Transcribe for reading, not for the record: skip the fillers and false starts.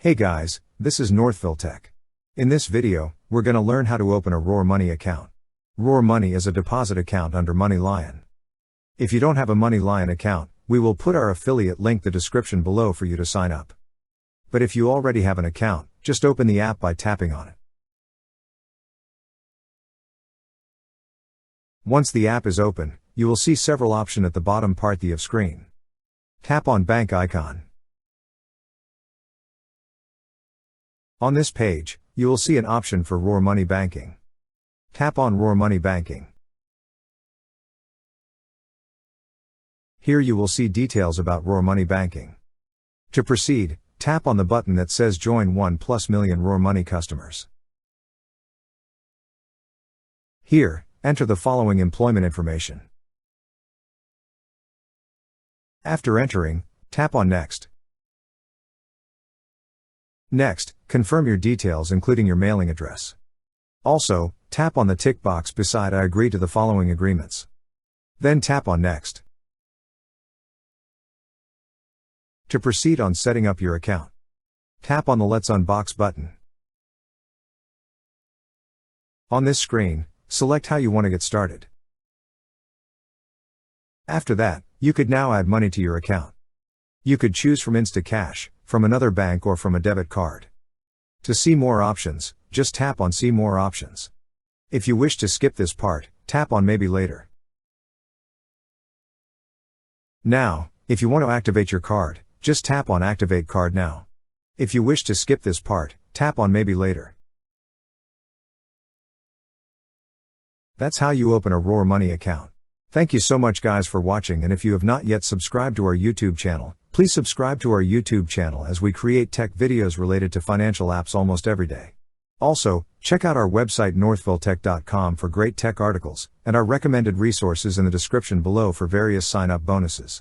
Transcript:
Hey guys, this is Northville Tech. In this video, we're gonna learn how to open a RoarMoney account. RoarMoney is a deposit account under MoneyLion. If you don't have a MoneyLion account, we will put our affiliate link in the description below for you to sign up. But if you already have an account, just open the app by tapping on it. Once the app is open, you will see several options at the bottom part of screen. Tap on bank icon. On this page, you will see an option for RoarMoney Banking. Tap on RoarMoney Banking. Here you will see details about RoarMoney Banking. To proceed, tap on the button that says Join 1+ million RoarMoney customers. Here, enter the following employment information. After entering, tap on Next. Next, confirm your details including your mailing address. Also, tap on the tick box beside I agree to the following agreements. Then tap on Next. To proceed on setting up your account, tap on the Let's Unbox button. On this screen, select how you want to get started. After that, you could now add money to your account. You could choose from Instacash, from another bank or from a debit card. To see more options, just tap on See More Options. If you wish to skip this part, tap on Maybe Later. Now, if you want to activate your card, just tap on Activate Card Now. If you wish to skip this part, tap on Maybe Later. That's how you open a RoarMoney account. Thank you so much guys for watching, and if you have not yet subscribed to our YouTube channel, please subscribe to our YouTube channel as we create tech videos related to financial apps almost every day. Also, check out our website northvilletech.com for great tech articles, and our recommended resources in the description below for various sign-up bonuses.